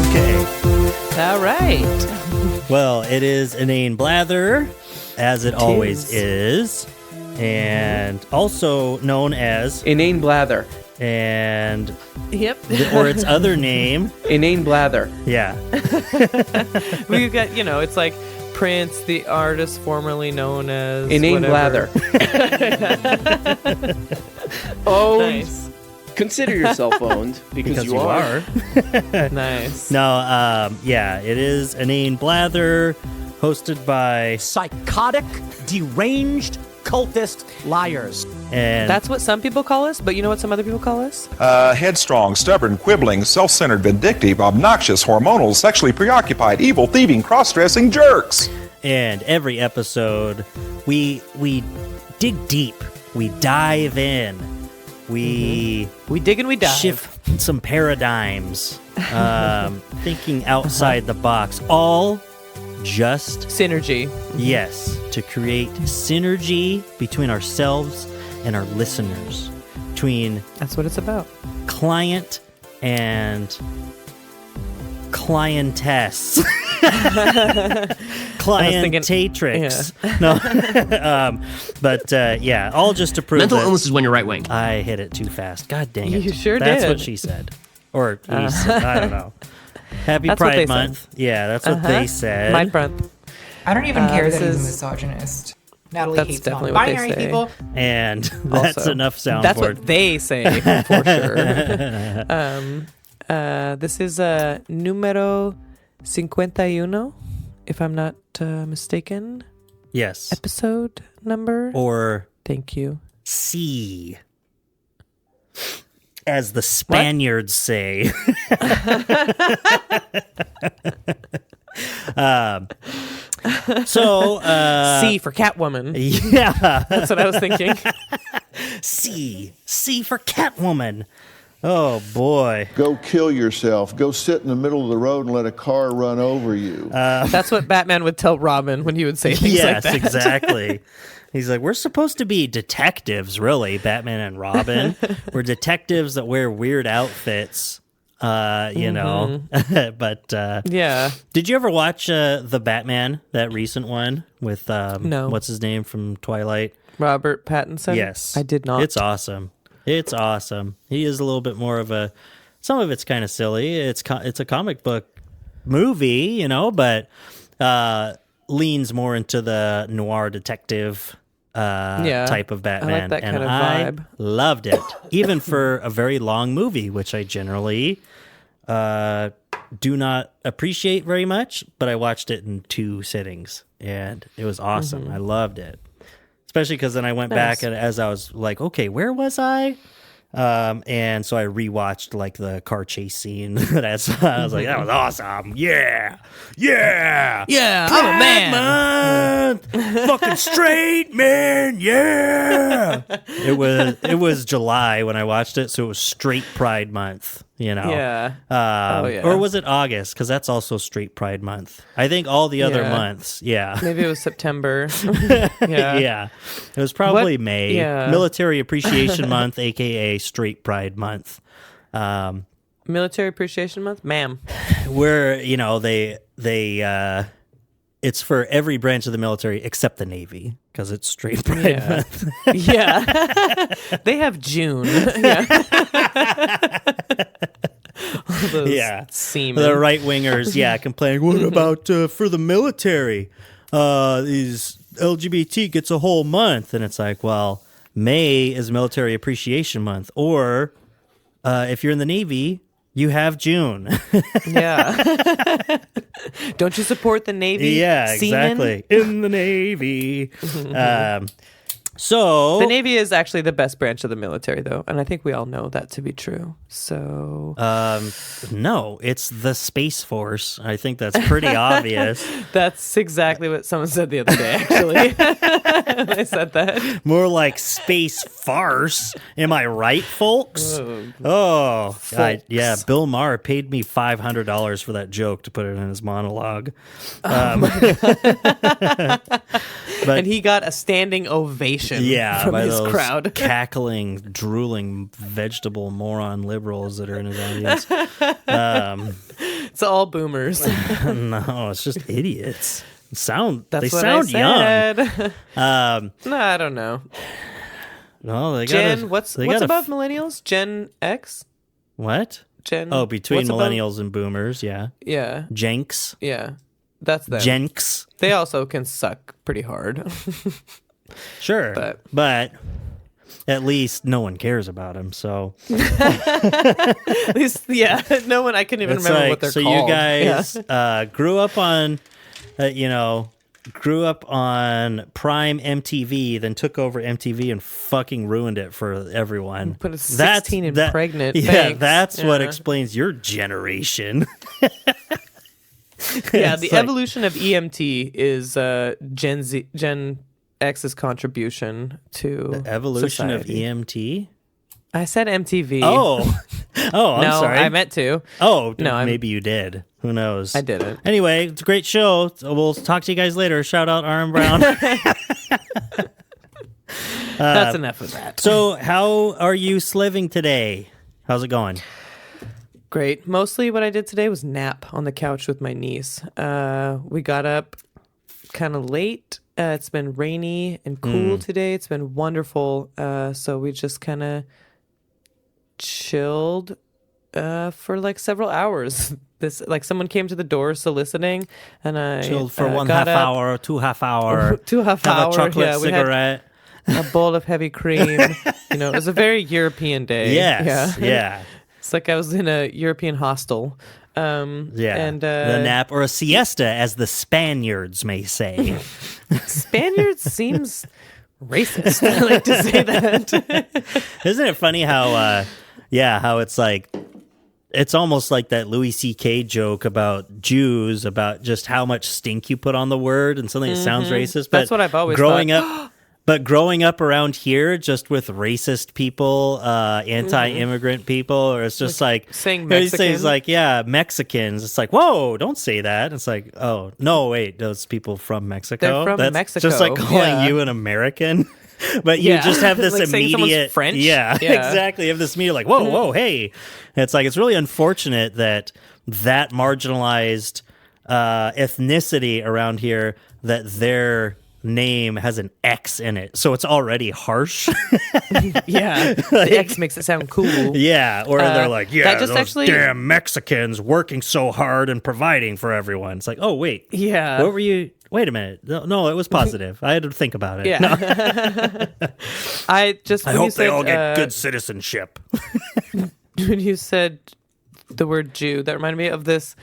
Okay. All right. Well, it is Inane Blather, as it always is, and also known as Inane Blather. and Yep. or its other name. Inane Blather. Yeah. We've got, it's like Prince, the artist formerly known as Inane whatever. Blather. Owned. Nice. Consider yourself owned because you are. Nice. No, it is Inane Blather, hosted by Psychotic, deranged, cultist liars. and That's what some people call us, but you know what some other people call us? Headstrong, stubborn, quibbling, self-centered, vindictive, obnoxious, hormonal, sexually preoccupied, evil, thieving, cross-dressing jerks. and every episode we dig deep, we dive in, we We dig and we dive. shift some paradigms, thinking outside the box, all just Synergy. yes, to create synergy between ourselves and our listeners, between That's what it's about. client and clientess. Clientatrix. No. All just to prove Mental that illness is when you're right wing. I hit it too fast. God dang it. You sure That's did. what she said. Or he said, I don't know. Happy That's what they Pride said. Month. Yeah, that's what they said. My front. I don't even care that this he's a is- misogynist. Natalie That's hates definitely what they non-binary say. people. And that's Also, enough soundboard. That's what they say for sure. This is numero 51, if I'm not mistaken. Yes. Episode number. Or Thank you. C, as the Spaniards say. C for Catwoman. Yeah. That's what I was thinking. C for Catwoman. Oh boy. Go kill yourself. Go sit in the middle of the road and let a car run over you. That's what Batman would tell Robin when he would say things Yes, like that. exactly. He's like, we're supposed to be detectives, really, Batman and Robin. We're detectives that wear weird outfits, But Yeah. did you ever watch The Batman, that recent one with No. what's his name from Twilight? Robert Pattinson? Yes. I did not. It's awesome. It's awesome. He is a little bit more of a, some of it's kind of silly. It's a comic book movie, but leans more into the noir detective type of Batman. that and kind of I vibe. loved it, even for a very long movie, which I generally do not appreciate very much, but I watched it in 2 sittings, and it was awesome. Mm-hmm. I loved it. Especially because then I went back and as I was like, okay, where was I? And so I rewatched like the car chase scene that I saw. I was like, that was awesome. Yeah. Yeah. Yeah, I'm a man. Fucking straight man. Yeah. It was July when I watched it. So it was straight Pride Month, Yeah. Yeah. Or was it August? Because that's also straight Pride Month. I think all the other Yeah. months. Yeah. Maybe it was September. Yeah. It was probably What- May. yeah. Military Appreciation Month, aka Straight Pride Month. Military Appreciation Month? Ma'am. Where, they it's for every branch of the military except the Navy, because it's Straight Pride Yeah. Month. Yeah. They have June. Yeah. All those Yeah. seamen. The right wingers, complaining, what about for the military? These LGBT gets a whole month. And it's like, well, May is Military Appreciation Month. Or if you're in the Navy, you have June. Yeah. Don't you support the Navy? Yeah, seamen? exactly. In the Navy. So The Navy is actually the best branch of the military, though, and I think we all know that to be true. So no, it's the Space Force. I think that's pretty obvious. that's exactly what someone said the other day, actually. They said that. More like space farce. Am I right, folks? Yeah. Bill Maher paid me $500 for that joke to put it in his monologue. And he got a standing ovation from by his those crowd. cackling, drooling vegetable moron liberals that are in his audience. It's all boomers. No, it's just idiots. They sound young. No, I don't know. No, they Gen, gotta, what's they gotta above millennials? Gen X? What? Gen. Oh, between what's millennials and boomers, yeah. Yeah, Jenks. yeah. That's them. Jenks. They also can suck pretty hard. Sure. But at least no one cares about them, so. At least, yeah. No one, I couldn't even remember what they're so called. You guys grew up on, grew up on Prime MTV, then took over MTV and fucking ruined it for everyone. Put a 16 and pregnant. Yeah, Thanks. that's what explains your generation. Yeah, It's the like- evolution of EMT is Gen X's contribution to Evolution society. of EMT? I said MTV. Oh, I'm no, sorry. I meant to. Oh, No, maybe you did. Who knows? I didn't. Anyway, it's a great show. So we'll talk to you guys later. Shout out Aaron Brown. That's enough of that. So, how are you sliving today? How's it going? Great. Mostly what I did today was nap on the couch with my niece. We got up kind of late. It's been rainy and cool today. It's been wonderful. So we just kind of chilled for like several hours. This someone came to the door soliciting, and I Chilled for one got half up, hour, 2 half hour. 2 half have hour. a chocolate Yeah, we had cigarette. a bowl of heavy cream. It was a very European day. Yes, Yeah. It's like I was in a European hostel. And the nap or a siesta, as the Spaniards may say. Spaniards seems racist. I like to say that. Isn't it funny how, how it's like, it's almost like that Louis C.K. joke about Jews, about just how much stink you put on the word and something that sounds racist. But That's what I've always growing thought. up. But growing up around here, just with racist people, anti-immigrant people, or it's just like saying he says Mexican? like, yeah, Mexicans. It's like, whoa, don't say that. It's like, oh no, wait, those people from Mexico. They're from That's Mexico, just like calling yeah. you an American. But you Yeah. just have this Like saying someone's immediate French? Yeah, Yeah. exactly. You have this immediate like, whoa, hey. It's like, it's really unfortunate that marginalized ethnicity around here, that their name has an X in it, so it's already harsh. Yeah. The X makes it sound cool. Yeah, or they're like, yeah, that just those actually- damn Mexicans working so hard and providing for everyone. It's like, oh wait, Yeah. what were you? Wait a minute, no, it was positive. I had to think about it. Yeah. No, I hope they all get good. good citizenship. When you said the word Jew, that reminded me of this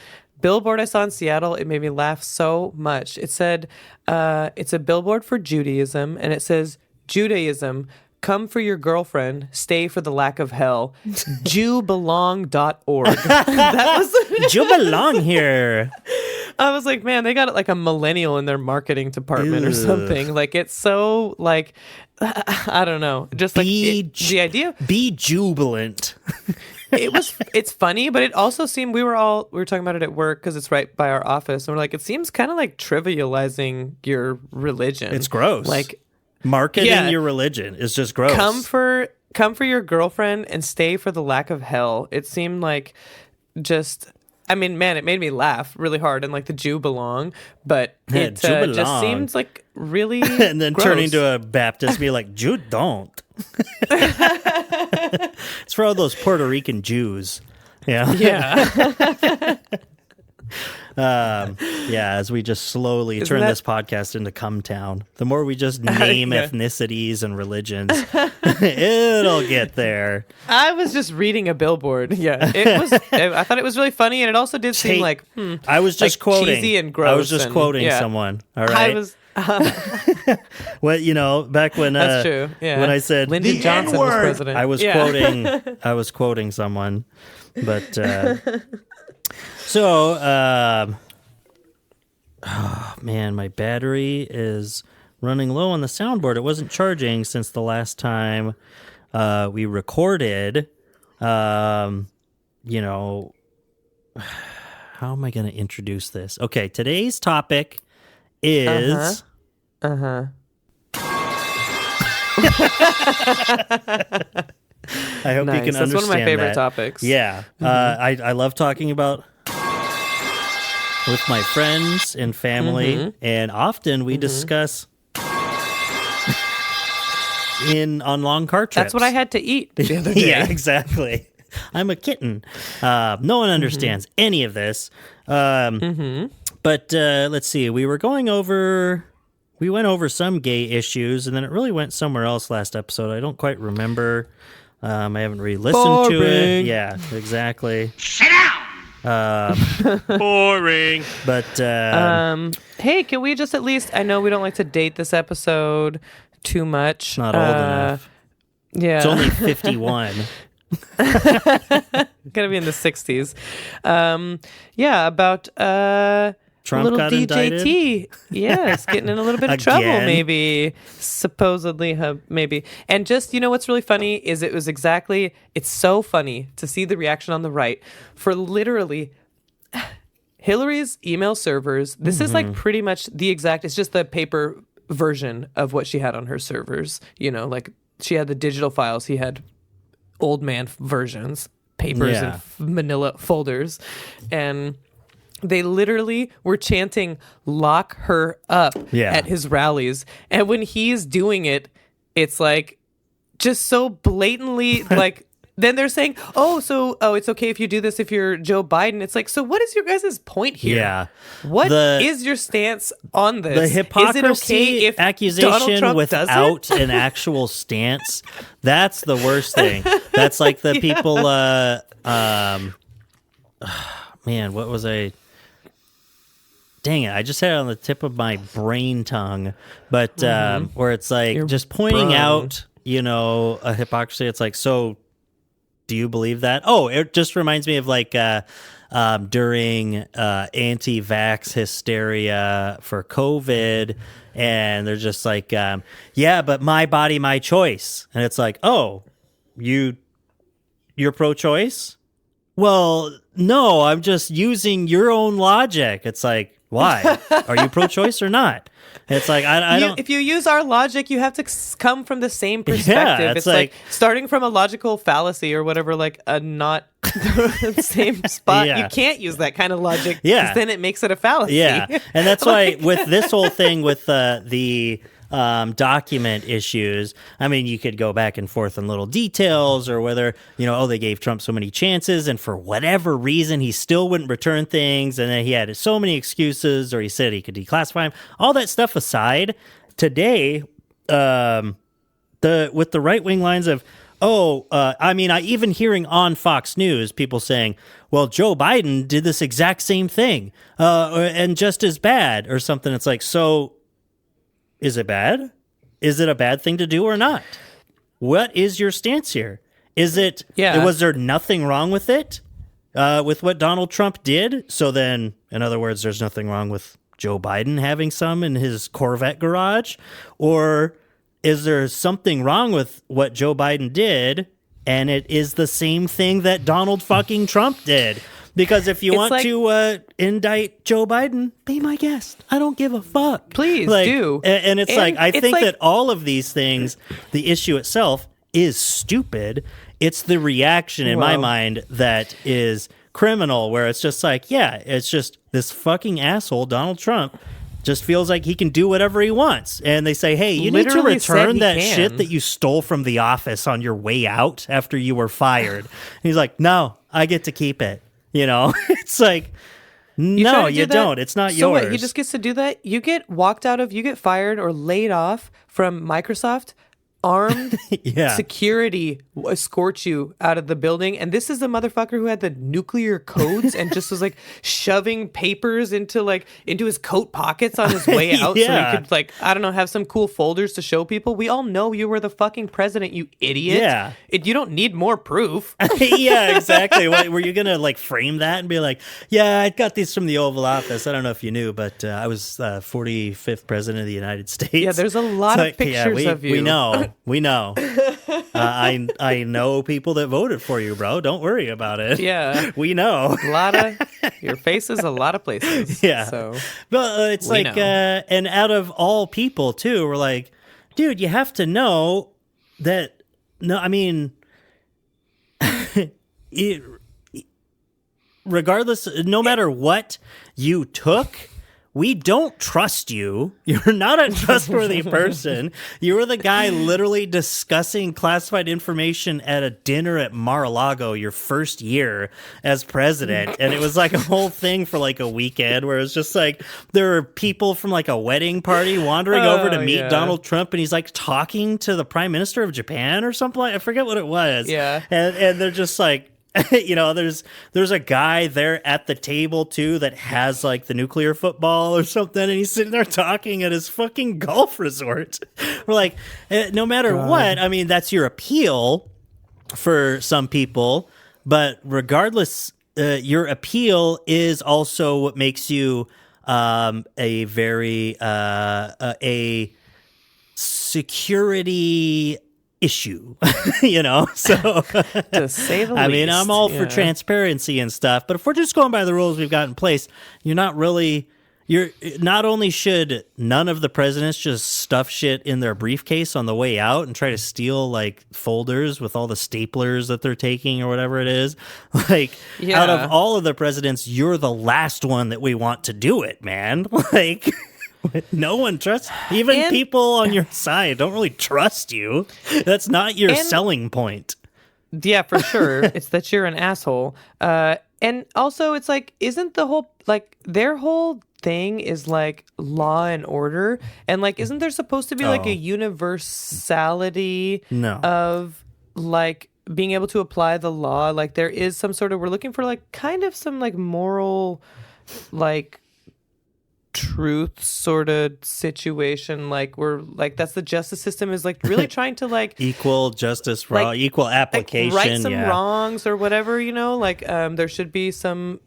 billboard I saw in Seattle. It made me laugh so much. It said, it's a billboard for Judaism, and it says, Judaism, come for your girlfriend, stay for the lack of hell. Jewbelong.org. That was... You belong here. I was like, man, they got like a millennial in their marketing department or Ugh. something. Like, it's so like, I don't know. Just like the idea. Be jubilant. It's funny, but it also seemed we were talking about it at work because it's right by our office, and we're like, it seems kind of like trivializing your religion. It's gross. Like Marketing your religion is just gross. come for your girlfriend and stay for the lack of hell. It seemed like just. I mean, man, it made me laugh really hard, and like the Jew belong, but it Jew just belong. seems like really and then gross. turning to a Baptist, be like, Jew don't. It's for all those Puerto Rican Jews. Yeah. Yeah. As we just slowly turn that- this podcast into Cum Town. The more we just name Yeah. ethnicities and religions, it'll get there. I was just reading a billboard. Yeah, it was. I thought it was really funny, and it also did seem Hey, like I was just like quoting. cheesy and gross. I was just and- quoting yeah. someone. All right. I was. Well, back when That's true. Yeah. when I said Lyndon Johnson was president. I was Yeah. quoting someone, but so oh man, my battery is running low on the soundboard. It wasn't charging since the last time we recorded. How am I going to introduce this? Okay, today's topic is I hope Nice. you can That's understand one of my favorite that. topics. Yeah. I love talking about with my friends and family, and often we discuss on long car trips. That's what I had to eat the other day. Yeah, exactly. I'm a kitten. No one understands any of this. But let's see. We went over some gay issues, and then it really went somewhere else last episode. I don't quite remember. I haven't re-listened to it. Yeah, exactly. Sit down! Boring. But Hey, can we just at least? I know we don't like to date this episode too much. not old enough. Yeah, It's only 51. gonna be in the 60s. Yeah, about Trump little got DJT. Yes, getting in a little bit of trouble, Again? maybe. Supposedly, maybe. And just, what's really funny is it's so funny to see the reaction on the right for literally Hillary's email servers. This is like pretty much it's just the paper version of what she had on her servers. Like she had the digital files. He had old man versions, papers Yeah. and manila folders. And they literally were chanting "lock her up" Yeah. at his rallies, and when he's doing it, it's like just so blatantly like. Then they're saying, "Oh, it's okay if you do this if you're Joe Biden." It's like, so what is your guys' point here? Yeah. What is your stance on this? The hypocrisy is it okay if Donald accusation Trump does without it? an actual stance, that's the worst thing. That's like the people, man, what was I? Dang it, I just had it on the tip of my brain tongue. But where it's like just pointing out, a hypocrisy. It's like, so do you believe that? Oh, it just reminds me of like during anti-vax hysteria for COVID, and they're just like, yeah, but my body, my choice. And it's like, oh, you're pro-choice? Well, no, I'm just using your own logic. It's like, why? Are you pro-choice or not? It's like, I don't... If you use our logic, you have to come from the same perspective. it's It's like starting from a logical fallacy or whatever, like a not the same spot. Yeah. You can't use that kind of logic. Yeah. 'Cause then it makes it a fallacy. Yeah, and that's why with this whole thing with the document issues, I mean, you could go back and forth on little details or whether, they gave Trump so many chances and for whatever reason he still wouldn't return things, and then he had so many excuses, or he said he could declassify them. All that stuff aside, today, with the right-wing lines of, I even hearing on Fox News people saying, well, Joe Biden did this exact same thing and just as bad or something. It's like, so is it bad? Is it a bad thing to do or not? What is your stance here? Is it, was there nothing wrong with it, with what Donald Trump did? So then, in other words, there's nothing wrong with Joe Biden having some in his Corvette garage? Or is there something wrong with what Joe Biden did, and it is the same thing that Donald fucking Trump did? Because if you want to indict Joe Biden, be my guest. I don't give a fuck. Please do. And it's like, I think like, that all of these things, the issue itself is stupid. It's the reaction in my mind that is criminal, where it's just like, yeah, it's just this fucking asshole, Donald Trump, just feels like he can do whatever he wants. And they say, hey, you need to return that shit that you stole from the office on your way out after you were fired. And he's like, no, I get to keep it. It's like, no, you don't. It's not yours. What, he just gets to do that? You get you get fired or laid off from Microsoft. Armed security escorts you out of the building, and this is the motherfucker who had the nuclear codes and just was like shoving papers into his coat pockets on his way out, so he could have some cool folders to show people. We all know you were the fucking president, you idiot. Yeah, you don't need more proof. Yeah, exactly. Were you gonna frame that and be like, yeah, I got these from the Oval Office. I don't know if you knew, but I was 45th president of the United States. Yeah, there's a lot of pictures of you. We know. We know. I know people that voted for you, bro. Don't worry about it. Yeah. We know. Your face is a lot of places. Yeah. So, but it's and out of all people, too, we're like, dude, you have to know that, regardless, no matter what you took, we don't trust you. You're not a trustworthy person. You were the guy literally discussing classified information at a dinner at Mar-a-Lago your first year as president. And it was like a whole thing for like a weekend where it was just like there were people from like a wedding party wandering over to meet Donald Trump. And he's like talking to the prime minister of Japan or something. I forget what it was. Yeah. And they're just like, you know, there's a guy there at the table too that has like the nuclear football or something, and he's sitting there talking at his fucking golf resort. We're like, no matter what, I mean, that's your appeal for some people, but regardless, your appeal is also what makes you a very a security issue, you know. So To say the I mean, least. I'm all for transparency and stuff, but if we're just going by the rules we've got in place, you're not only should none of the presidents just stuff shit in their briefcase on the way out and try to steal like folders with all the staplers that they're taking or whatever it is. Like out of all of the presidents, you're the last one that we want to do it, man. Like no one trusts, even people on your side don't really trust you. That's not your selling point. Yeah, for sure. It's that you're an asshole. And also it's like, isn't the whole, like, their whole thing is like law and order, and like, isn't there supposed to be like a universality of like being able to apply the law? Like there is some sort of, we're looking for like kind of some like moral like truth sort of situation, like we're like, that's the justice system is like really trying to like equal justice for all, equal application, like right some wrongs or whatever, you know, like there should be some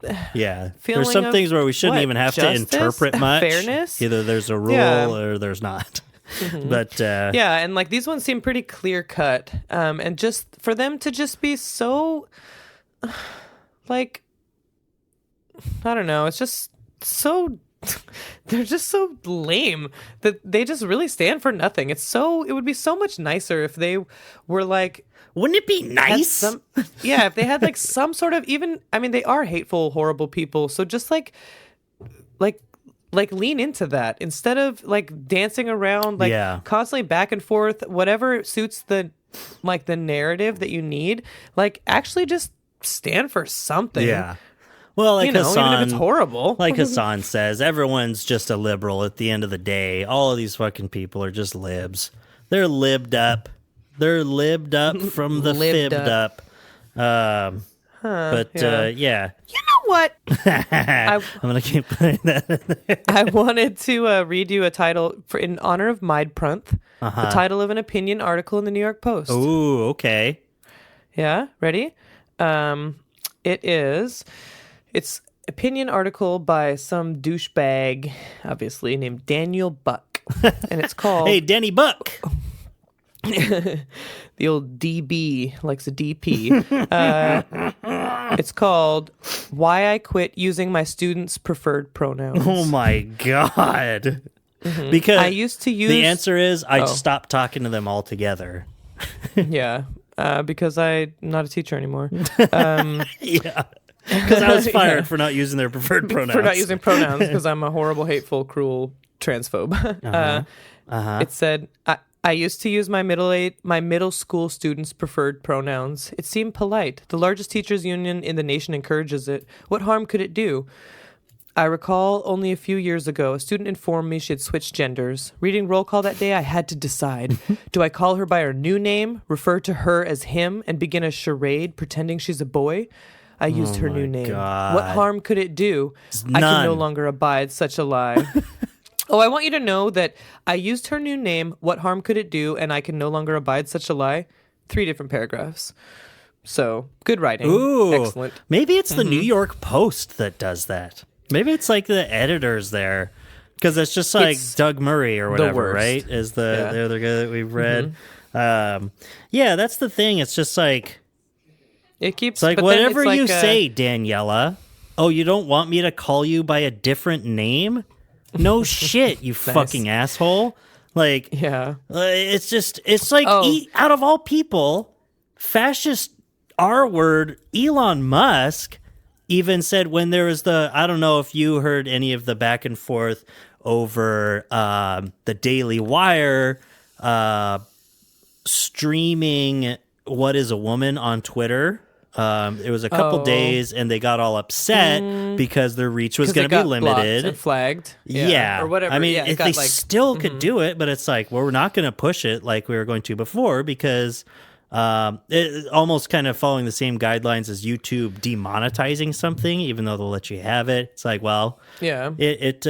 there's some things where we shouldn't even have to interpret much. Fairness, either there's a rule or there's not. But and like these ones seem pretty clear cut, and just for them to just be so like, I don't know, it's just so they're just so lame that they just really stand for nothing. It would be so much nicer if they were like, wouldn't it be nice? If they had like some sort of, even, I mean, they are hateful, horrible people. So just like lean into that instead of like dancing around, like constantly back and forth, whatever suits the narrative that you need, like actually just stand for something. Yeah. Well, like Hassan, even if it's horrible. Like Hassan says, everyone's just a liberal at the end of the day. All of these fucking people are just libs. They're libbed up. They're libbed up from the fibbed up. Yeah. You know what? I'm going to keep putting that in there. I wanted to read you a title in honor of Mide Prunth, the title of an opinion article in the New York Post. Ooh, okay. Yeah, ready? It's opinion article by some douchebag, obviously, named Daniel Buck. And it's called... Hey, Danny Buck! The old DB likes a DP. It's called Why I Quit Using My Students' Preferred Pronouns. Oh my God. Because I used to use... The answer is I stopped talking to them altogether. Because I'm not a teacher anymore. Yeah. Because I was fired for not using their preferred pronouns. For not using pronouns, because I'm a horrible, hateful, cruel transphobe. It said, I used to use my middle school students' preferred pronouns. It seemed polite. The largest teachers' union in the nation encourages it. What harm could it do? I recall only a few years ago, a student informed me she had switched genders. Reading roll call that day, I had to decide. Do I call her by her new name, refer to her as him, and begin a charade pretending she's a boy? I used her new name. God. What harm could it do? None. I can no longer abide such a lie. I want you to know that I used her new name. What harm could it do? And I can no longer abide such a lie. 3 different paragraphs. So, good writing. Ooh. Excellent. Maybe it's the New York Post that does that. Maybe it's like the editors there. Because it's just like Doug Murray or whatever, right? Is the other guy that we've read. That's the thing. It's just like... It keeps... It's like, whatever you say, Daniela. Oh, you don't want me to call you by a different name? No shit, you fucking asshole. Like, it's just, it's like, out of all people, fascist R word Elon Musk even said when there was I don't know if you heard any of the back and forth over the Daily Wire streaming What is a Woman on Twitter. It was a couple days, and they got all upset because their reach was going to be limited and flagged. Yeah. Or whatever. I mean, yeah, they still could do it, but it's like, well, we're not going to push it like we were going to before because it almost kind of following the same guidelines as YouTube demonetizing something, even though they'll let you have it. It's like, well, it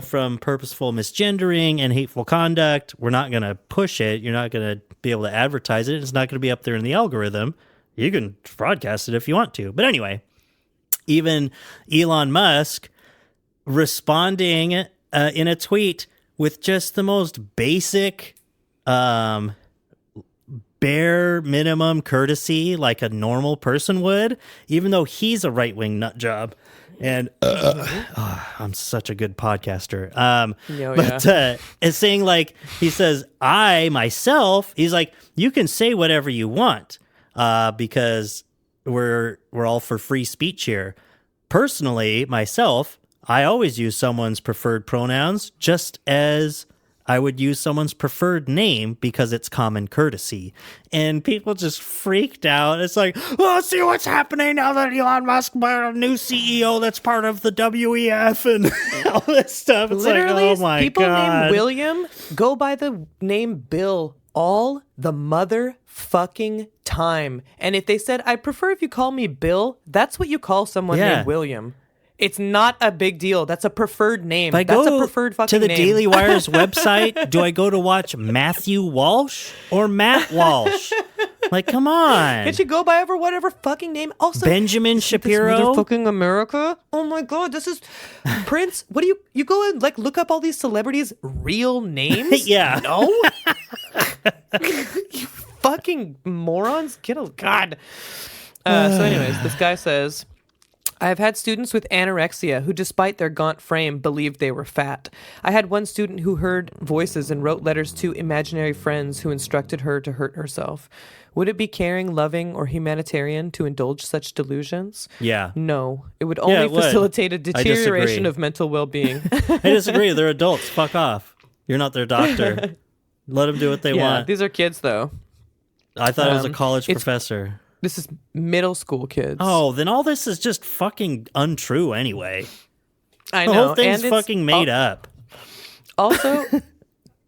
from purposeful misgendering and hateful conduct, we're not going to push it. You're not going to be able to advertise it. It's not going to be up there in the algorithm. You can broadcast it if you want to. But anyway, even Elon Musk responding in a tweet with just the most basic bare minimum courtesy like a normal person would, even though he's a right-wing nut job. And I'm such a good podcaster. It's saying like, he says, I myself, he's like, you can say whatever you want because we're all for free speech here. Personally, myself, I always use someone's preferred pronouns just as I would use someone's preferred name because it's common courtesy. And people just freaked out. It's like, oh, see what's happening now that Elon Musk bought a new CEO that's part of the WEF and all this stuff. It's literally, like, oh my people God. named William go by the name Bill all the motherfucking time. And if they said, I prefer if you call me Bill, that's what you call someone named William. It's not a big deal. That's a preferred name. That's a preferred fucking name. To the Daily Wire's website, do I go to watch Matthew Walsh or Matt Walsh? Like, come on. Can't you go by whatever fucking name? Also, Benjamin Shapiro? This motherfucking America? Oh my God, this is Prince. What do you go and like look up all these celebrities' real names? Yeah. No? You fucking morons. God. So anyways, this guy says, I have had students with anorexia who, despite their gaunt frame, believed they were fat. I had one student who heard voices and wrote letters to imaginary friends who instructed her to hurt herself. Would it be caring, loving, or humanitarian to indulge such delusions? Yeah. No. It would only facilitate a deterioration of mental well-being. I disagree. They're adults. Fuck off. You're not their doctor. Let them do what they want. These are kids, though. I thought it was a college professor. This is middle school kids. Oh, then all this is just fucking untrue anyway. I know. The whole thing's fucking made up. Also,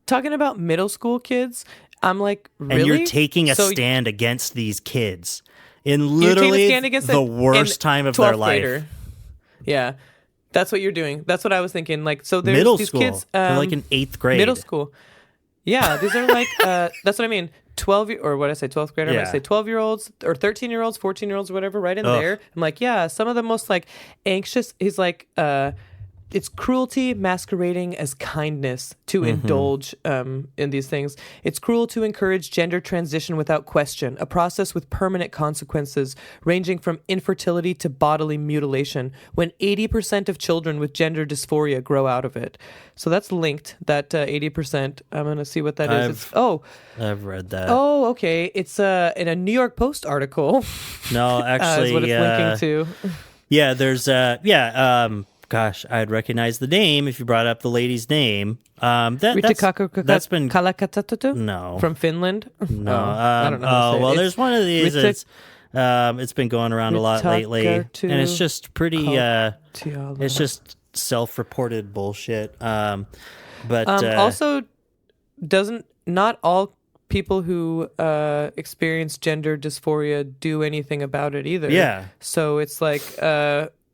talking about middle school kids, I'm like, really? And you're taking a stand against these kids in literally the worst time of their life. Grader. Yeah, that's what you're doing. That's what I was thinking. Like, so there's middle these school. kids. They're like in 8th grade. Middle school. Yeah, these are like, that's what I mean. 12th grader, I say 12-year-olds or 13-year-olds, 14-year-olds, or whatever, right in there. I'm like, yeah, some of the most like anxious, he's like, it's cruelty masquerading as kindness to indulge in these things. It's cruel to encourage gender transition without question, a process with permanent consequences ranging from infertility to bodily mutilation, when 80% of children with gender dysphoria grow out of it. So that's linked, that 80%. I'm going to see what that is. I've read that. Oh, okay. It's in a New York Post article. No, actually, is what it's linking to. Yeah, there's gosh, I'd recognize the name if you brought up the lady's name. That's been no from Finland. No, I don't know. Well, there's one of these. It's been going around a lot lately, and it's just pretty. It's just self-reported bullshit. But also, not all people who experience gender dysphoria do anything about it either. Yeah. So it's like.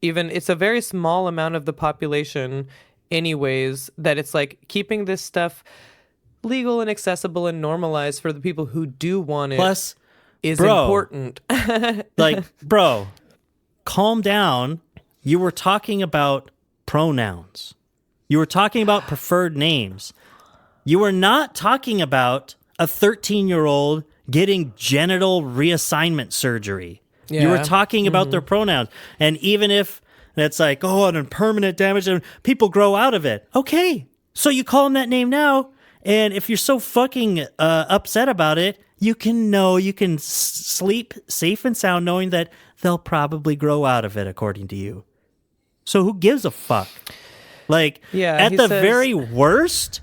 Even it's a very small amount of the population anyways that it's like keeping this stuff legal and accessible and normalized for the people who do want it. Plus, is important. Like, bro, calm down. You were talking about pronouns. You were talking about preferred names. You were not talking about a 13-year-old getting genital reassignment surgery. Yeah. You were talking about their pronouns. And even if it's like, and permanent damage, and people grow out of it. Okay, so you call them that name now. And if you're so fucking upset about it, you can sleep safe and sound knowing that they'll probably grow out of it, according to you. So who gives a fuck? Like, at the very worst,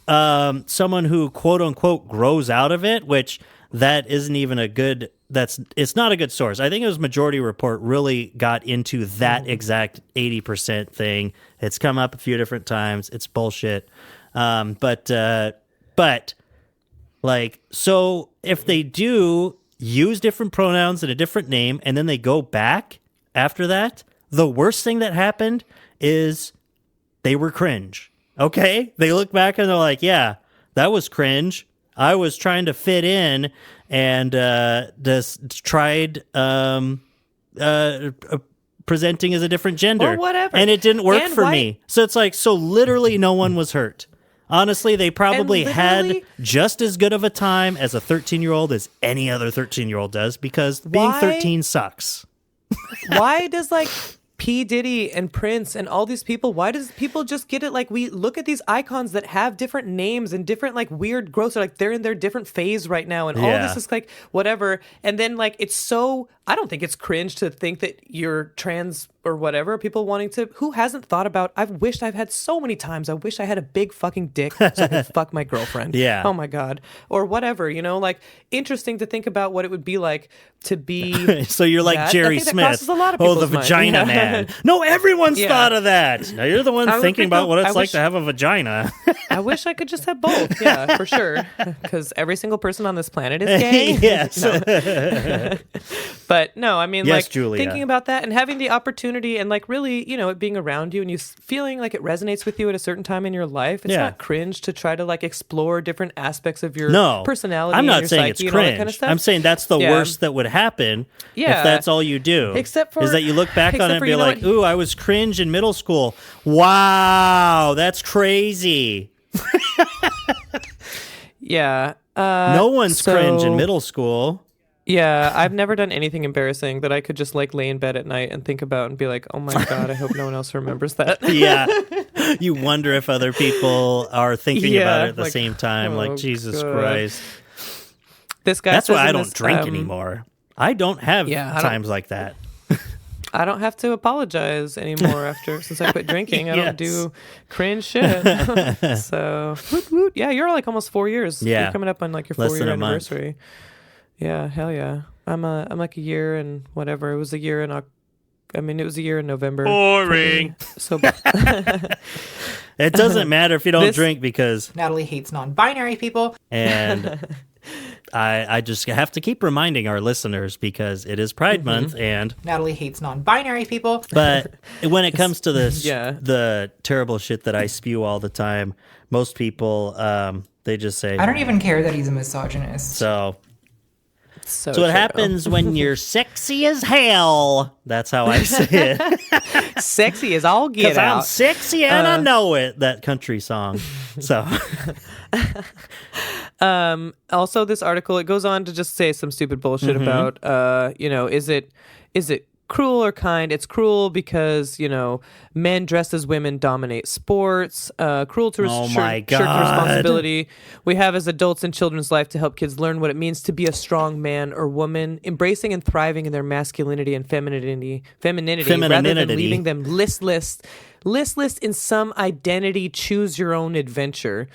someone who quote unquote grows out of it, which that isn't even a good, it's not a good source. I think it was Majority Report really got into that exact 80% thing. It's come up a few different times. It's bullshit. But like, so if they do use different pronouns and a different name, and then they go back after that, the worst thing that happened is they were cringe. Okay? They look back and they're like, yeah, that was cringe. I was trying to fit in and just tried presenting as a different gender. Or whatever. And it didn't work And for me. So it's like, so literally no one was hurt. Honestly, they probably had just as good of a time as a 13-year-old as any other 13-year-old does, because being 13 sucks. Why does like P. Diddy and Prince and all these people, why does people just get it? Like, we look at these icons that have different names and different like weird growths, or like they're in their different phase right now, and all this is like whatever. And then like it's so, I don't think it's cringe to think that you're trans or whatever. People wanting to, who hasn't thought about, I've wished I've had so many times, I wish I had a big fucking dick so I could fuck my girlfriend. Yeah. Oh my God. Or whatever, you know, like interesting to think about what it would be like to be. So you're like that. Jerry I think that Smith. crosses a lot of Oh, the people's minds. vagina Yeah. man. No, everyone's Yeah. thought of that. Now you're the one I would thinking think about what I it's like wish- to have a vagina. I wish I could just have both. Yeah, for sure. Because every single person on this planet is gay. Yes. But no, I mean, Yes, like Julia. thinking about that and having the opportunity and like really, you know, it being around you and you feeling like it resonates with you at a certain time in your life. It's Yeah. not cringe to try to like explore different aspects of your No, personality. I'm and not your saying psyche it's and all that cringe. kind of stuff. I'm saying that's the Yeah. worst that would happen Yeah. if that's all you do. Except for- is that you look back on except it and for, be you know like, what? ooh, I was cringe in middle school. Wow, that's crazy. Yeah. No one's so- cringe in middle school. Yeah, I've never done anything embarrassing that I could just like lay in bed at night and think about and be like, oh my God, I hope no one else remembers that. Yeah. You wonder if other people are thinking Yeah, about it at the like, same time. oh, Like, Jesus God. Christ. This guy That's says why I in don't this, drink anymore. I don't have Yeah, I don't- times like that. I don't have to apologize anymore since I quit drinking. I Yes. don't do cringe shit. So, woot, woot. Yeah, you're like almost 4 years. Yeah. You're coming up on like your Less 4 than year a month. anniversary. Yeah, hell yeah. I'm like a year and whatever. It was a year in it was a year in November. Boring. So It doesn't matter if you don't This- drink, because Natalie hates non-binary people. and I just have to keep reminding our listeners, because it is Pride Month, and Natalie hates non-binary people. but when it comes to this, Yeah. the terrible shit that I spew all the time, most people they just say, I don't even care that he's a misogynist. so. so So what true. happens when you're sexy as hell? That's how I say it. Sexy as all get Because I'm out. sexy and I know it. That country song. So Also, this article, it goes on to just say some stupid bullshit Mm-hmm. about, is it cruel or kind? It's cruel because, men dressed as women dominate sports. Cruel to Oh my shirk the God. responsibility we have as adults in children's life to help kids learn what it means to be a strong man or woman, embracing and thriving in their masculinity and femininity rather than leaving them listless in some identity choose your own adventure.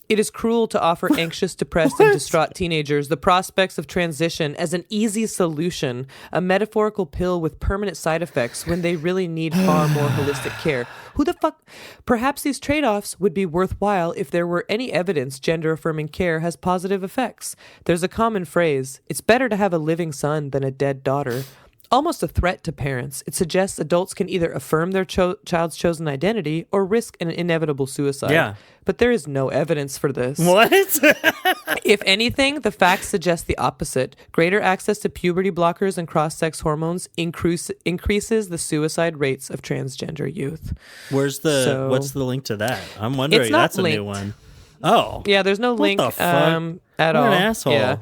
It is cruel to offer anxious, depressed, and distraught teenagers the prospects of transition as an easy solution, a metaphorical pill with permanent side effects when they really need far more holistic care. Who the fuck? Perhaps these trade-offs would be worthwhile if there were any evidence gender-affirming care has positive effects. There's a common phrase, it's better to have a living son than a dead daughter. Almost a threat to parents, it suggests adults can either affirm their child's chosen identity or risk an inevitable suicide. Yeah. But there is no evidence for this. what? If anything, the facts suggest the opposite. Greater access to puberty blockers and cross-sex hormones increases the suicide rates of transgender youth. What's the link to that? I'm wondering. It's not That's a new linked. one. Oh. Yeah, there's no link the fuck? at What all. an asshole. Yeah.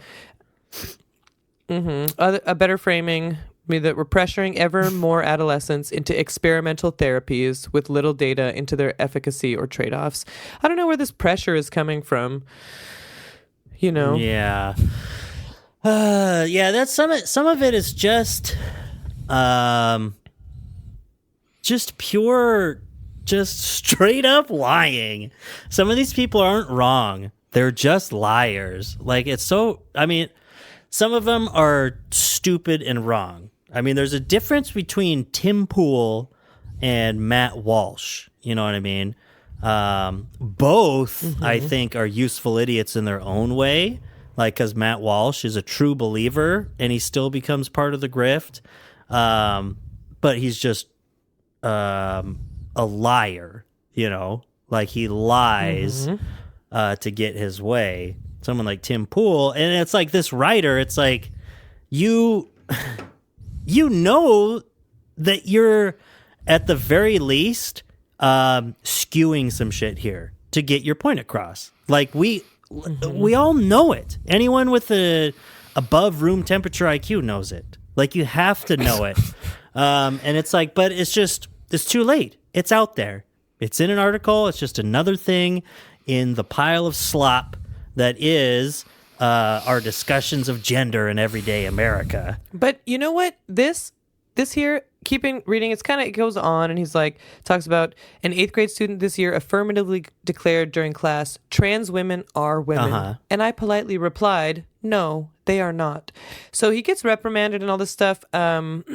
A better framing me that we're pressuring ever more adolescents into experimental therapies with little data into their efficacy or trade-offs. I don't know where this pressure is coming from. Yeah. Yeah, that's some of it is just just pure, just straight up lying. Some of these people aren't wrong. They're just liars. Like, it's so, I mean, some of them are stupid and wrong. I mean, there's a difference between Tim Pool and Matt Walsh. You know what I mean? Both, I think, are useful idiots in their own way. Like, because Matt Walsh is a true believer and he still becomes part of the grift. But he's just a liar, you know? Like, he lies to get his way. Someone like Tim Pool. And it's like this writer, it's like, you know that you're, at the very least, skewing some shit here to get your point across. Like, we all know it. Anyone with a above room temperature IQ knows it. Like, you have to know it. And it's like, but it's too late. It's out there. It's in an article. It's just another thing in the pile of slop that is our discussions of gender in everyday America. But you know what? This here, keeping reading, it goes on, and he's like, talks about an 8th grade student this year affirmatively declared during class, trans women are women. And I politely replied, no, they are not. So he gets reprimanded and all this stuff. And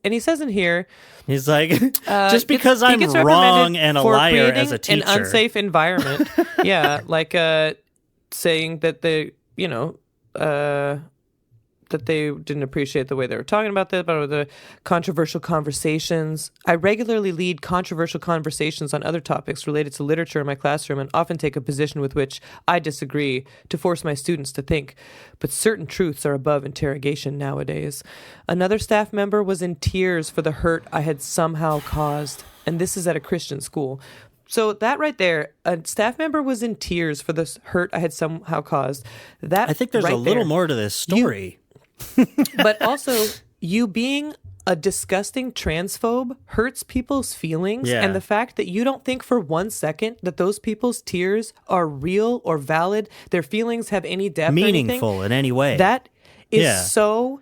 he says in here, he's like, just because I'm wrong and a liar as a teacher. An unsafe environment. Yeah, like saying that they, that they didn't appreciate the way they were talking about this, about the controversial conversations. I regularly lead controversial conversations on other topics related to literature in my classroom and often take a position with which I disagree to force my students to think. But certain truths are above interrogation nowadays. Another staff member was in tears for the hurt I had somehow caused. And this is at a Christian school. So that right there, a staff member was in tears for the hurt I had somehow caused. That I think there's a little more to this story. But also, you being a disgusting transphobe hurts people's feelings. Yeah. And the fact that you don't think for 1 second that those people's tears are real or valid, their feelings have any depth meaningful or anything, in any way. that is so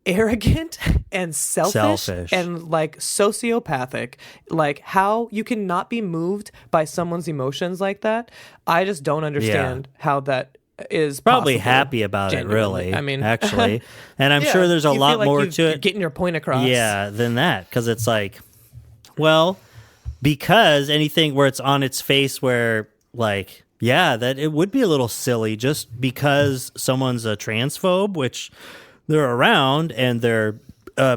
arrogant and selfish and like sociopathic. Like, how you can not be moved by someone's emotions like that. I just don't understand how that is probably possible, happy about genuinely. it, really. I mean, actually, and I'm sure there's a lot like more to you're it. Getting your point across, than that, because it's like, well, because anything where it's on its face, where like, that it would be a little silly just because someone's a transphobe, which they're around and they're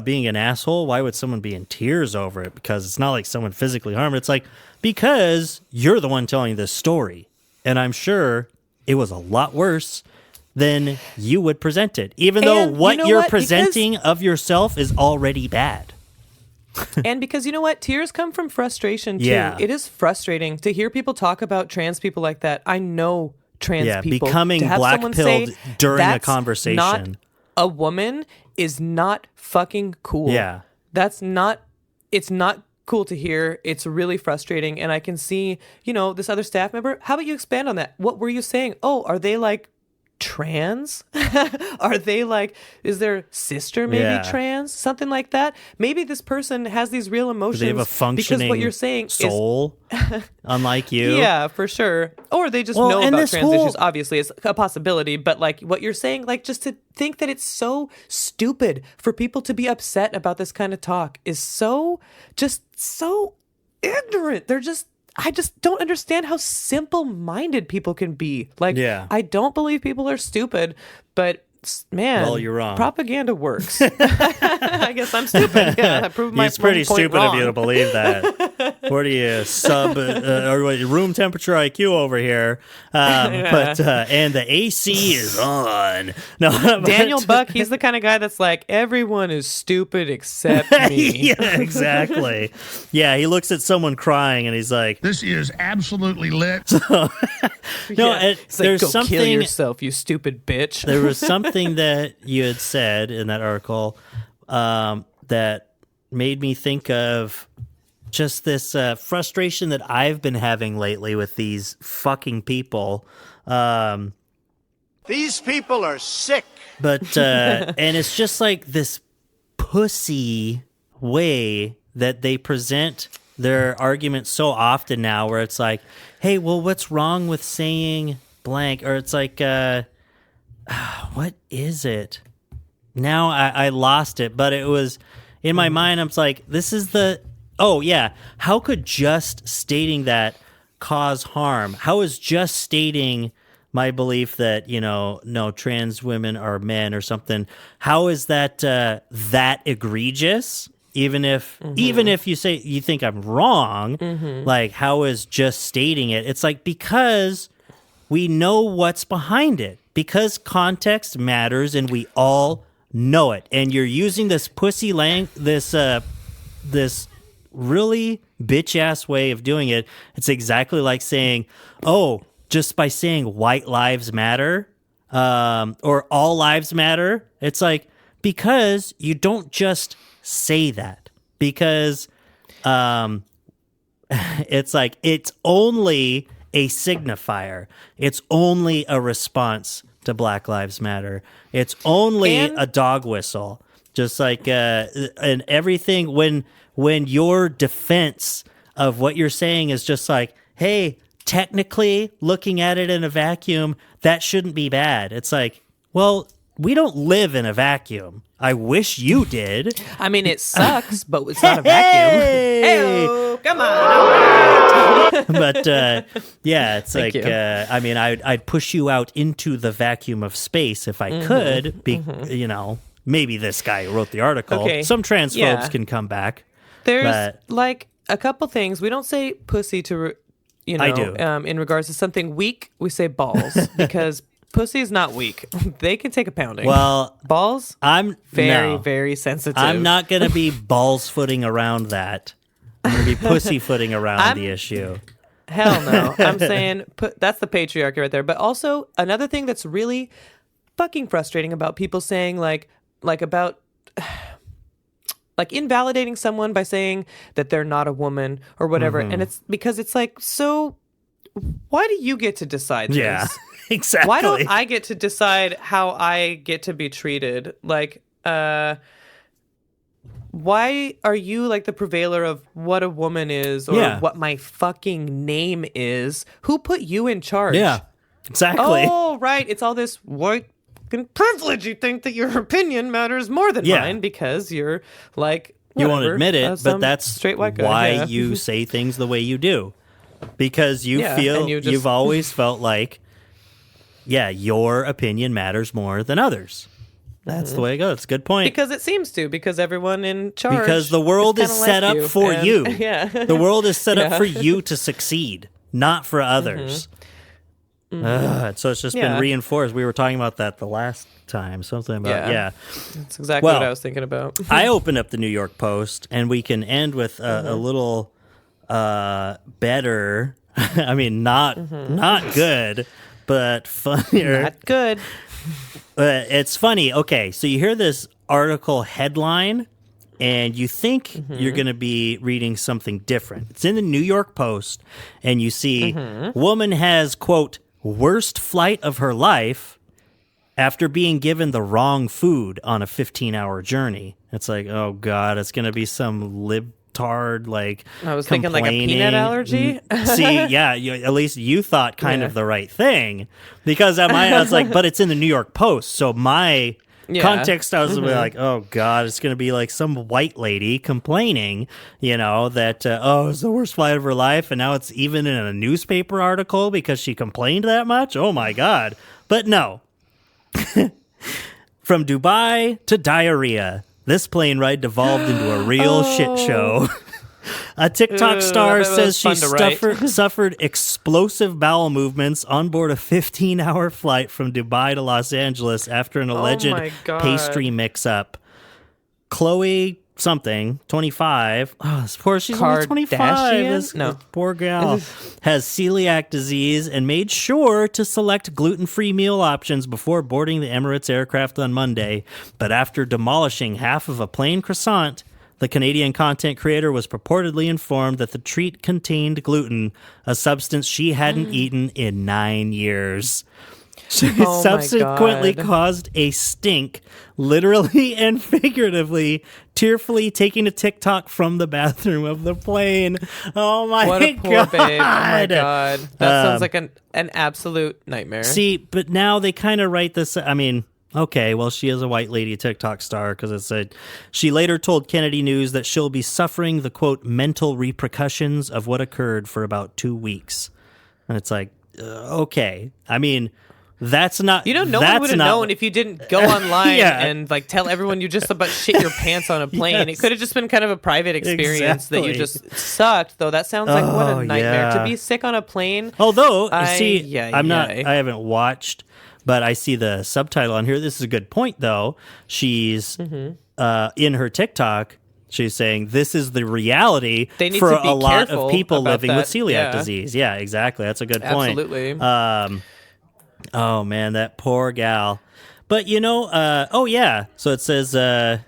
being an asshole. Why would someone be in tears over it? Because it's not like someone physically harmed. It's like, because you're the one telling this story, and I'm sure it was a lot worse than you would present it, even though what you're presenting of yourself is already bad. And because you know what? Tears come from frustration, too. Yeah. It is frustrating to hear people talk about trans people like that. I know trans people. Becoming to have black-pilled during a "That's conversation. Not a woman is not fucking cool. Yeah. It's not cool to hear. It's really frustrating. And I can see, this other staff member. How about you expand on that? What were you saying? Oh, are they like trans? Are they like, is their sister maybe trans? Something like that. Maybe this person has these real emotions. They have a functioning because what you're saying soul, unlike you. Yeah, for sure. Or they just know about trans issues. Obviously, it's a possibility. But like what you're saying, like just to think that it's so stupid for people to be upset about this kind of talk is so ignorant. I just don't understand how simple-minded people can be. Like, I don't believe people are stupid, but man, well, you're wrong. Propaganda works. I guess I'm stupid. Yeah, I proved my It's pretty point stupid wrong. of you to believe that. What are you, room temperature IQ over here? But and the AC is on. No, Daniel Buck, he's the kind of guy that's like, everyone is stupid except me. Yeah, exactly. Yeah, he looks at someone crying and he's like, This is absolutely lit. It's like, there's go something. kill yourself, you stupid bitch. There was something that you had said in that article that made me think of just this frustration that I've been having lately with these fucking people. These people are sick. But and it's just like this pussy way that they present their argument so often now, where it's like, hey, well, what's wrong with saying blank? Or it's like, what is it? Now I lost it, but it was in my mind. I'm like, this is how could just stating that cause harm? How is just stating my belief that, no, trans women are men or something, how is that that egregious? Even if you say you think I'm wrong, like, how is just stating it? It's like, because we know what's behind it, because context matters, and we all know it. And you're using this this really bitch ass way of doing it. It's exactly like saying, oh, just by saying white lives matter, or all lives matter. It's like, because you don't just say that, because it's like, it's only a signifier. It's only a response to Black Lives Matter. It's only a dog whistle. Just like, and everything, when your defense of what you're saying is just like, hey, technically looking at it in a vacuum, that shouldn't be bad. It's like, well, we don't live in a vacuum. I wish you did. I mean, it sucks, but it's not a vacuum. Hey, come on. But yeah, it's Thank like, you. I mean, I'd push you out into the vacuum of space if I could. Maybe this guy who wrote the article. Okay. Some transphobes Yeah. can come back. There's like a couple things. We don't say pussy to, I do. In regards to something weak, we say balls because pussy is not weak. They can take a pounding. Well, balls, I'm very sensitive. I'm not going to be balls footing around that. I'm going to be pussy footing around the issue. Hell no. I'm saying that's the patriarchy right there. But also another thing that's really fucking frustrating about people saying like about like invalidating someone by saying that they're not a woman or whatever. And it's because it's like, so why do you get to decide this? Yeah, exactly. Why don't I get to decide how I get to be treated? Like, why are you like the purveyor of what a woman is or what my fucking name is? Who put you in charge? Yeah, exactly. Oh, right. It's all this white privilege. You think that your opinion matters more than mine because you're like, you won't whatever, admit it, some but that's straight white guy. why Yeah. you say things the way you do. Because you feel and you've always felt like, your opinion matters more than others. That's the way it goes. It's a good point. Because it seems to, because everyone in charge. Because the world is kinda set like up for and- you. Yeah. The world is set up for you to succeed, not for others. So it's just been reinforced. We were talking about that the last time. Something about, That's exactly what I was thinking about. I opened up the New York Post, and we can end with a little better. I mean, not good, but funnier. Not good. It's funny. Okay, so you hear this article headline, and you think you're going to be reading something different. It's in the New York Post, and you see, woman has, quote, worst flight of her life after being given the wrong food on a 15-hour journey. It's like, oh, God, it's going to be some libtard, like, I was thinking like a peanut allergy. See, at least you thought kind of the right thing. Because I was like, but it's in the New York Post, so my context, I was like, oh, God, it's going to be like some white lady complaining, that, it's the worst flight of her life, and now it's even in a newspaper article because she complained that much? Oh, my God. But no. From Dubai to diarrhea, this plane ride devolved into a real shit show. A TikTok star says she suffered explosive bowel movements on board a 15-hour flight from Dubai to Los Angeles after an alleged pastry mix-up. Chloe something, 25. Oh, she's only 25. This poor gal has celiac disease and made sure to select gluten-free meal options before boarding the Emirates aircraft on Monday. But after demolishing half of a plain croissant, the Canadian content creator was purportedly informed that the treat contained gluten, a substance she hadn't eaten in 9 years. She Oh my subsequently God. caused a stink, literally and figuratively, tearfully taking a TikTok from the bathroom of the plane. Oh my What a poor God. babe. Oh my God. That sounds like an absolute nightmare. See, but now they kind of write this. I mean, okay, well, she is a white lady TikTok star because it said she later told Kennedy News that she'll be suffering the quote mental repercussions of what occurred for about 2 weeks. And it's like, okay. I mean, that's not. You know, no one would have known if you didn't go online Yeah. and like tell everyone you just about shit your pants on a plane. Yes. It could have just been kind of a private experience that you Exactly. just sucked. Though that sounds like what Oh, a nightmare yeah. to be sick on a plane. Although, Ay, see, ay, I'm not. ay. I haven't watched, but I see the subtitle on here. This is a good point, though. She's in her TikTok. She's saying this is the reality They need for to be a lot careful of people about living with that. celiac Yeah. disease. Yeah, exactly. That's a good point. Absolutely. Oh man, that poor gal. But you know, oh yeah. So it says Like,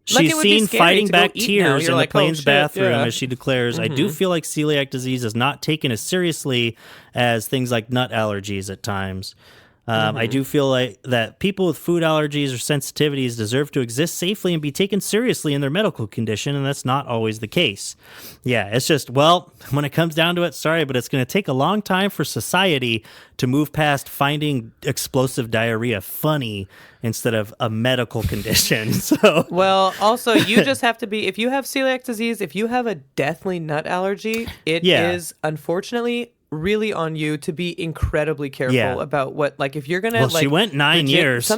she's it would be seen scary fighting to go back eat now. tears You're in like, the oh, plane's shit, bathroom yeah. as she declares, "I do feel like celiac disease is not taken as seriously as things like nut allergies at times. I do feel like that people with food allergies or sensitivities deserve to exist safely and be taken seriously in their medical condition, and that's not always the case. Yeah, it's just, well, when it comes down to it, sorry, but it's going to take a long time for society to move past finding explosive diarrhea funny instead of a medical condition." So, Well, also, you just have to be, if you have celiac disease, if you have a deathly nut allergy, it is Yeah. unfortunately really on you to be incredibly careful Yeah. about what, like, if you're going to, well, like, she went 9 legit- years.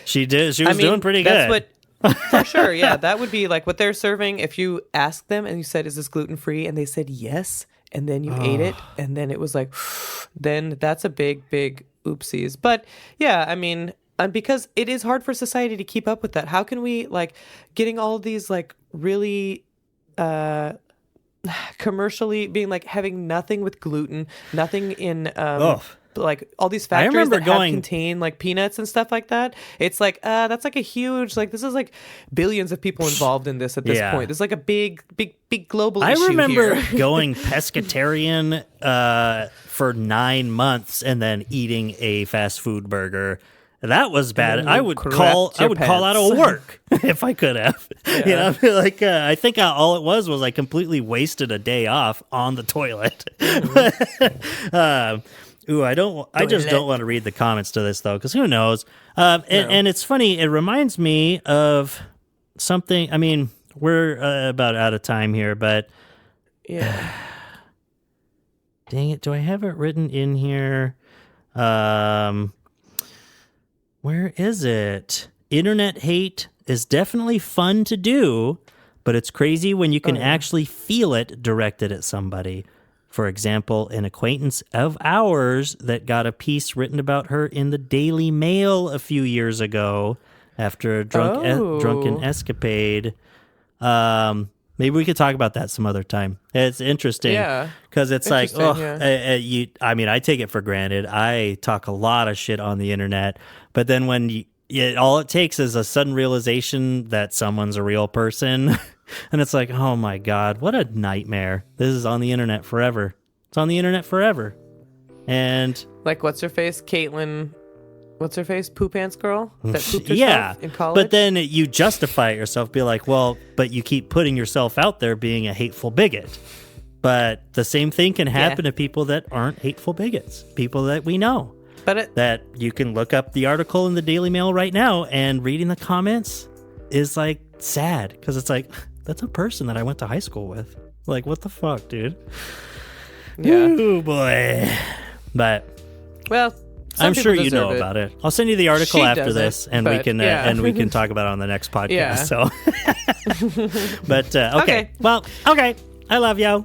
She did. She was doing pretty that's good. what, for sure, yeah, that would be like what they're serving. If you asked them and you said, "Is this gluten free?" and they said yes, and then you ate it, and then it was like, then that's a big, big oopsies. But yeah, I mean, because it is hard for society to keep up with that. How can we like getting all these like really commercially being like having nothing with gluten, nothing in like all these factories remember that contain like peanuts and stuff like that. It's like that's like a huge, like, this is like billions of people involved in this at this Yeah. point. There's like a big global I issue remember here. going pescatarian for 9 months and then eating a fast food burger. That was bad. then I you would crapped call your out of pants. work if I could have. You know, like I think all it was I completely wasted a day off on the toilet. I just don't want to read the comments to this though, because who knows? And it's funny. It reminds me of something. I mean, we're about out of time here, but Yeah. dang it, do I have it written in here? Where is it? Internet hate is definitely fun to do, but it's crazy when you can actually feel it directed at somebody. For example, an acquaintance of ours that got a piece written about her in the Daily Mail a few years ago after a drunken escapade. Maybe we could talk about that some other time. It's interesting. Yeah. Because it's like, Interesting, I mean, I take it for granted. I talk a lot of shit on the internet, but then when all it takes is a sudden realization that someone's a real person, and it's like, oh my God, what a nightmare. This is on the internet forever. It's on the internet forever. And Like, what's her face? Caitlin, what's her face? Poo Pants girl that pooped herself yeah, in college. but then you justify it yourself, be like, well, but you keep putting yourself out there being a hateful bigot. But the same thing can happen to people that aren't hateful bigots, people that we know. That you can look up the article in the Daily Mail right now, and reading the comments is like sad, because it's like, that's a person that I went to high school with. Like, what the fuck, dude? Yeah. Ooh, boy. But well, some I'm sure people you know deserve it. about it. I'll send you the article She after doesn't, this, and we but, can yeah. and we can talk about it on the next podcast. Yeah. So, but okay. Okay. Well, okay. I love you.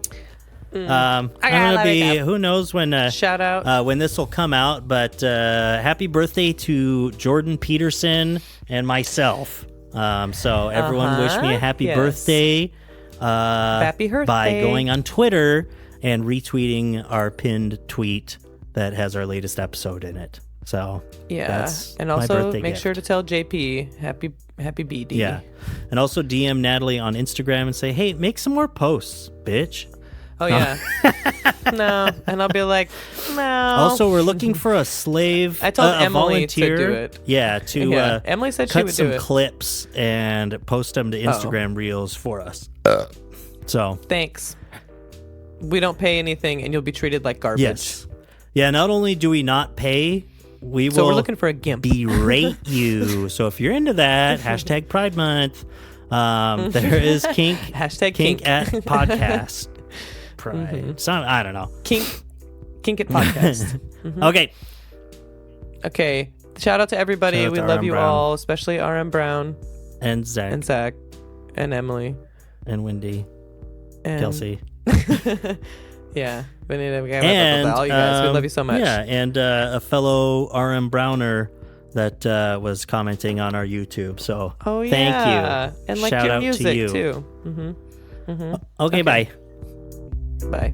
I'm gonna love be. you. Who knows when? Shout out. When this will come out. But happy birthday to Jordan Peterson and myself. So everyone, wish me a happy Yes. birthday. Happy birthday. By going on Twitter and retweeting our pinned tweet that has our latest episode in it. So Yeah, that's and my also birthday make gift. sure to tell JP happy BD. Yeah, and also DM Natalie on Instagram and say, hey, make some more posts, bitch. Oh yeah. No, and I'll be like, no. Also, we're looking for a slave. I told a Emily to volunteer. do it. Yeah, Emily said she cut would some do it. clips and post them to Instagram Reels for us. So Thanks. We don't pay anything, and you'll be treated like garbage. yes, yeah. Not only do we not pay, we So will we're looking for a gimp. berate you. So if you're into that, hashtag Pride Month. There is kink. Hashtag kink kink. at podcast. Pride. I don't know. Kink it podcast. Okay. Okay. Shout out to everybody. Shout out We to love RM you Brown. all, especially RM Brown And Zach and Zach and Emily and Wendy, and Kelsey. Yeah. We need to get And all you guys. We love you so much. Yeah, and a fellow RM Browner that was commenting on our YouTube. So Oh yeah. thank you. And like Shout your out music to you. too. Okay, bye. Bye.